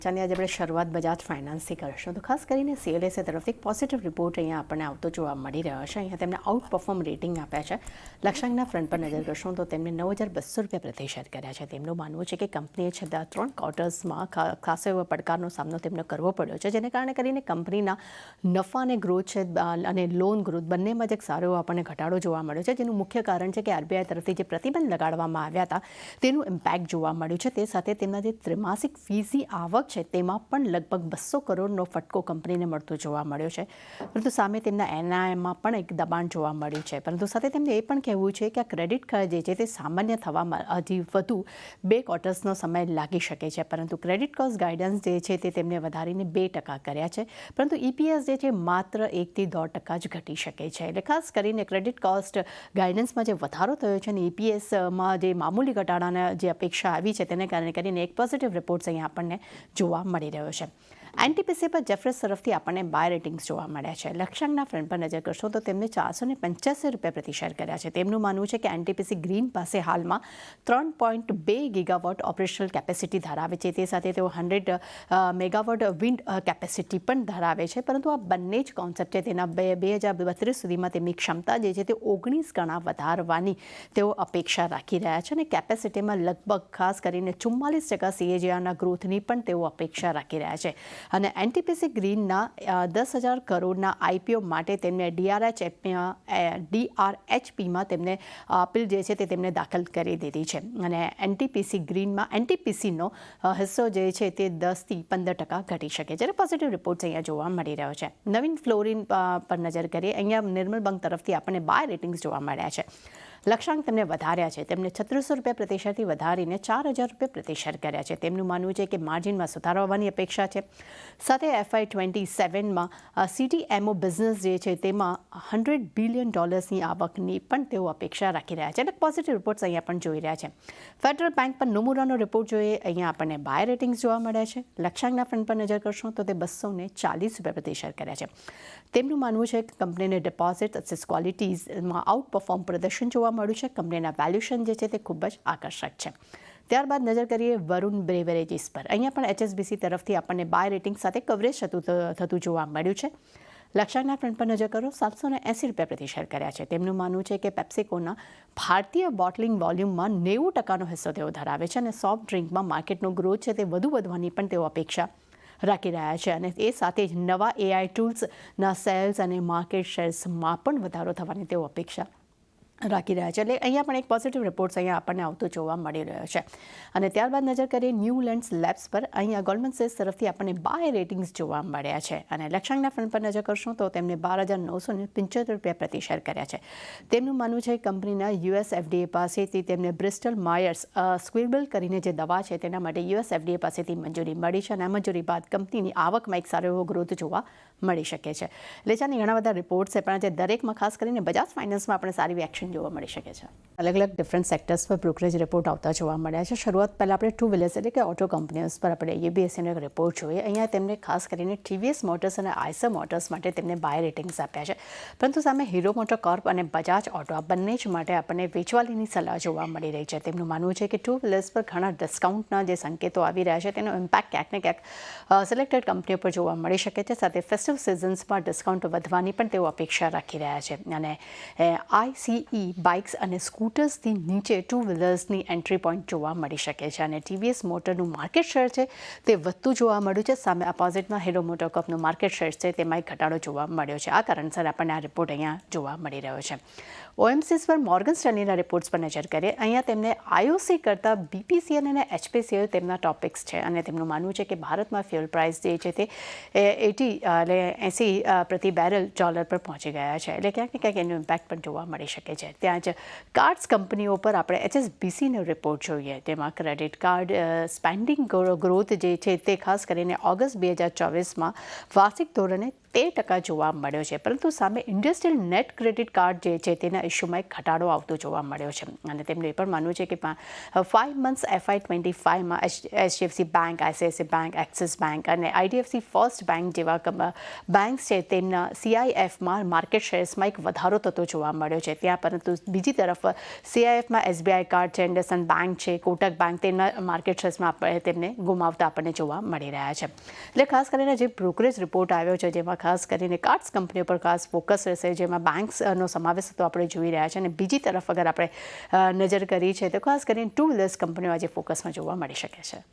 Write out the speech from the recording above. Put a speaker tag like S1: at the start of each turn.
S1: ચાની આજે આપણે શરૂઆત બજાજ ફાઇનાન્સથી કરીશું તો ખાસ કરીને CLSA તરફથી એક પોઝિટિવ રિપોર્ટ અહીંયા આપણને આવતો જોવા મળી રહ્યો છે. અહીંયા તેમને આઉટ પરફોર્મ રેટિંગ આપ્યા છે. લક્ષ્યાંકના ફ્રન્ટ પર નજર કરશું તો તેમને 9,200 રૂપિયા પ્રતિ શેર કર્યા છે. તેમનું માનવું છે કે કંપનીએ છેલ્લા 3 ક્વાર્ટર્સમાં ખાસો એવો પડકારનો સામનો તેમને કરવો પડ્યો છે, જેને કારણે કરીને કંપનીના નફા અને ગ્રોથ છે અને લોન ગ્રોથ બંનેમાં જ એક સારો એવો આપણને ઘટાડો જોવા મળ્યો છે, જેનું મુખ્ય કારણ છે કે RBI તરફથી જે પ્રતિબંધ લગાડવામાં આવ્યા હતા તેનું ઇમ્પેક્ટ જોવા મળ્યું છે. તે સાથે તેમના જે ત્રિમાસિક ફીઝની આવક છે તેમાં પણ લગભગ 200 કરોડનો ફટકો કંપનીને મળતો જોવા મળ્યો છે. પરંતુ સામે તેમના NIMમાં પણ એક દબાણ જોવા મળ્યું છે. પરંતુ સાથે તેમને એ પણ કહેવું છે કે આ ક્રેડિટ કાર્ડ જે છે તે સામાન્ય થવામાં હજી વધુ 2 ક્વાર્ટર્સનો સમય લાગી શકે છે. પરંતુ ક્રેડિટ કોસ્ટ ગાઈડન્સ જે છે તે તેમને વધારીને 2% કર્યા છે. પરંતુ EPS જે છે માત્ર 1 થી 1.5% જ ઘટી શકે છે. એટલે ખાસ કરીને ક્રેડિટ કોસ્ટ ગાઈડન્સમાં જે વધારો થયો છે અને EPSમાં જે મામૂલી ઘટાડાના જે અપેક્ષા આવી છે તેને કારણે કરીને એક પોઝિટિવ રિપોર્ટ્સ અહીંયા આપણને જોવા મળી રહ્યો છે. NTPC પર જેફરસ તરફથી આપણને બાય રેટિંગ્સ જોવા મળ્યા છે. લક્ષ્યાંકના ફ્રન્ટ પર નજર કરશો તો તેમને 485 રૂપિયા પ્રતિ શેર કર્યા છે. તેમનું માનવું છે કે NTPC ગ્રીન પાસે હાલમાં 3.2 ગીગાવોટ ઓપરેશનલ કેપેસિટી ધરાવે છે. તે સાથે તેઓ 100 મેગાવોટ વિન્ડ કેપેસિટી પણ ધરાવે છે. પરંતુ આ બંને જ કોન્સેપ્ટ છે તેના 2032 સુધીમાં તેમની ક્ષમતા જે છે તે 19 ગણા વધારવાની તેઓ અપેક્ષા રાખી રહ્યા છે અને કેપેસિટીમાં લગભગ ખાસ કરીને 44% CAGRના ગ્રોથની પણ તેઓ અપેક્ષા રાખી રહ્યા છે. અને NTPC ગ્રીનના 10,000 કરોડના IPO માટે તેમને DRHPમાં તેમને અપીલ જે છે તે તેમને દાખલ કરી દીધી છે. અને NTPC ગ્રીનમાં NTPCનો હિસ્સો જે છે તે 10 થી 15% ઘટી શકે છે. પોઝિટિવ રિપોર્ટ્સ અહીંયા જોવા મળી રહ્યો છે. નવીન ફ્લોરિન પર નજર કરીએ. અહીંયા નિર્મલ બેંક તરફથી આપણને બાય રેટિંગ્સ જોવા મળ્યા છે. લક્ષ્યાંક તેમને વધાર્યા છે. તેમને 3600 રૂપિયા પ્રતિ શેરથી વધારીને 4,000 રૂપિયા પ્રતિ શેર કર્યા છે. તેમનું માનવું છે કે માર્જિનમાં સુધારો આવવાની અપેક્ષા છે. સાથે FY27માં CDMO બિઝનેસ જે છે તેમાં $100 બિલિયન આવકની પણ તેઓ અપેક્ષા રાખી રહ્યા છે. એટલે પોઝિટિવ રિપોર્ટ્સ અહીંયા પણ જોઈ રહ્યા છે. ફેડરલ બેંક પર નોમુરાનો રિપોર્ટ જોઈએ. અહીંયા આપણને બાય રેટિંગ્સ જોવા મળ્યા છે. લક્ષ્યાંકના ફંડ પર નજર કરશો તો તે 240 રૂપિયા પ્રતિ શેર કર્યા છે. તેમનું માનવું છે કે કંપનીને ડિપોઝિટ એસેટ ક્વોલિટીઝમાં આઉટ પરફોર્મ પ્રદર્શન જોવા મળ્યું છે. કંપનીના વેલ્યુએશન જે છે તે ખૂબ જ આકર્ષક છે. ત્યારબાદ નજર કરીએ વરુણ બ્રેવરેજીસ પર. અહીંયા પણ HSBC તરફથી આપણને બાય રેટિંગ સાથે કવરેજ થતું જોવા મળ્યું છે. લક્ષ્યાંકના ફ્રન્ટ પર નજર કરો. 780 રૂપિયા પ્રતિ શેર કર્યા છે. તેમનું માનવું છે કે પેપ્સિકોના ભારતીય બોટલિંગ વોલ્યુમમાં 90%નો હિસ્સો તેઓ ધરાવે છે અને સોફ્ટ ડ્રિંકમાં માર્કેટનો ગ્રોથ છે તે વધુ વધવાની પણ તેઓ અપેક્ષા રાખી રહ્યા છે. અને એ સાથે જ નવા AI ટૂલ્સના સેલ્સ અને માર્કેટ શેર્સમાં પણ વધારો થવાની તેઓ અપેક્ષા રાખી રહ્યા છે. એટલે અહીંયા પણ એક પોઝિટિવ રિપોર્ટ્સ અહીંયા આપણને આવતો જોવા મળી રહ્યો છે. અને ત્યારબાદ નજર કરીએ ન્યૂલેન્ડ્સ લેબ્સ પર. અહીંયા ગોલ્ડમેન સેક્સ તરફથી આપણને બાય રેટિંગ્સ જોવા મળ્યા છે. અને લક્ષ્યાંકના ફંડ પર નજર કરશું તો તેમને 12,975 રૂપિયા પ્રતિ શેર કર્યા છે. તેમનું માનવું છે કે કંપનીના US FDA પાસેથી તેમને બ્રિસ્ટલ માયર્સ સ્ક્વિબલ કરીને જે દવા છે તેના માટે US FDA પાસેથી મંજૂરી મળી છે. અને આ મંજૂરી બાદ કંપનીની આવકમાં એક સારો એવો ગ્રોથ જોવા મળી શકે છે. લેચાની ઘણા બધા રિપોર્ટ્સ છે, પણ આજે દરેકમાં ખાસ કરીને બજાજ ફાઇનાન્સમાં આપણે સારી એક્શન જોવા મળી શકે છે. અલગ અલગ ડિફરન્ટ સેક્ટર્સ પર બ્રોકરેજ રિપોર્ટ આવતા જોવા મળ્યા છે. શરૂઆત પહેલાં આપણે ટુ વ્હીલર્સ એટલે કે ઓટો કંપનીઝ પર આપણે ABSનો એક રિપોર્ટ જોઈએ. અહીંયા તેમને ખાસ કરીને TVS મોટર્સ અને આઈસર મોટર્સ માટે તેમને બાય રેટિંગ્સ આપ્યા છે. પરંતુ સામે હીરો મોટર કોર્પ અને બજાજ ઓટો આ બંને જ માટે આપણને વેચવાલીની સલાહ જોવા મળી રહી છે. તેમનું માનવું છે કે ટુ વ્હીલર્સ પર ઘણા ડિસ્કાઉન્ટના જે સંકેતો આવી રહ્યા છે તેનો ઇમ્પેક્ટ ક્યાંક ને ક્યાંક સિલેક્ટેડ કંપનીઓ પર જોવા મળી શકે છે. સાથે ફેસ્ટિવ સિઝન્સમાં ડિસ્કાઉન્ટ વધવાની પણ તેઓ અપેક્ષા રાખી રહ્યા છે. અને ICE બાઇક્સ અને સ્કૂટર્સથી નીચે ટુ વ્હીલર્સની એન્ટ્રી પોઈન્ટ જોવા મળી શકે છે. અને TVS મોટરનું માર્કેટ શેર છે તે વધતું જોવા મળ્યું છે. સામે અપોઝિટમાં હીરો મોટર કોર્પનું માર્કેટ શેર છે તેમાં એક ઘટાડો જોવા મળ્યો છે. આ કારણસર આપણને આ રિપોર્ટ અહીંયા જોવા મળી રહ્યો છે. OMCs પર મોર્ગન સ્ટેનલીના રિપોર્ટ્સ પર નજર કરીએ. અહીંયા તેમને IOC કરતાં BPCL અને HPCL તેમના ટોપિક્સ છે. અને તેમનું માનવું છે કે ભારતમાં ફ્યુઅલ પ્રાઇસ જે છે તે 80 પ્રતિ બેરલ ડોલર પર પહોંચી ગયા છે. એટલે ક્યાંક ને ક્યાંક એનું ઇમ્પેક્ટ પણ જોવા મળી શકે છે. ત્યાં જ કાર્ડ્સ કંપનીઓ પર આપણે HSBCનો રિપોર્ટ જોઈએ. તેમાં ક્રેડિટ કાર્ડ સ્પેન્ડિંગ ગ્રોથ જે છે તે ખાસ કરીને ઓગસ્ટ 2024માં વાર્ષિક ધોરણે 13% જોવા મળ્યો છે. પરંતુ સામે ઇન્ડસ્ટ્રીયલ નેટ ક્રેડિટ કાર્ડ જે છે તેના ઇસ્યુમાં એક ઘટાડો આવતો જોવા મળ્યો છે. અને તેમનું એ પણ માનવું છે કે 5 મંથ્સ FY25માં HDFC bank, ICICI bank, axis bank અને IDFC ફર્સ્ટ બેંક જેવા બેંક્સ છે તેમના CIFમાં માર્કેટ શેર્સમાં એક વધારો થતો જોવા મળ્યો છે ત્યાં. પરંતુ બીજી તરફ CIFમાં SBI કાર્ડ છે, ઇન્ડસઇન્ડ બેંક છે, કોટક બેંક તેમના માર્કેટ શેર્સમાં તેમને ગુમાવતા આપણને જોવા મળી રહ્યા છે. એટલે ખાસ કરીને જે બ્રોકરેજ રિપોર્ટ આવ્યો છે જેમાં ખાસ કરીને કાર્ડ્સ કંપનીઓ પર ખાસ ફોકસ રહેશે, જેમાં બેંક્સનો સમાવેશ થતો આપણે જોઈ રહ્યા છે. અને બીજી તરફ અગર આપણે નજર કરી છે તો ખાસ કરીને ટુ વ્હીલર્સ કંપનીઓ આજે ફોકસમાં જોવા મળી શકે છે.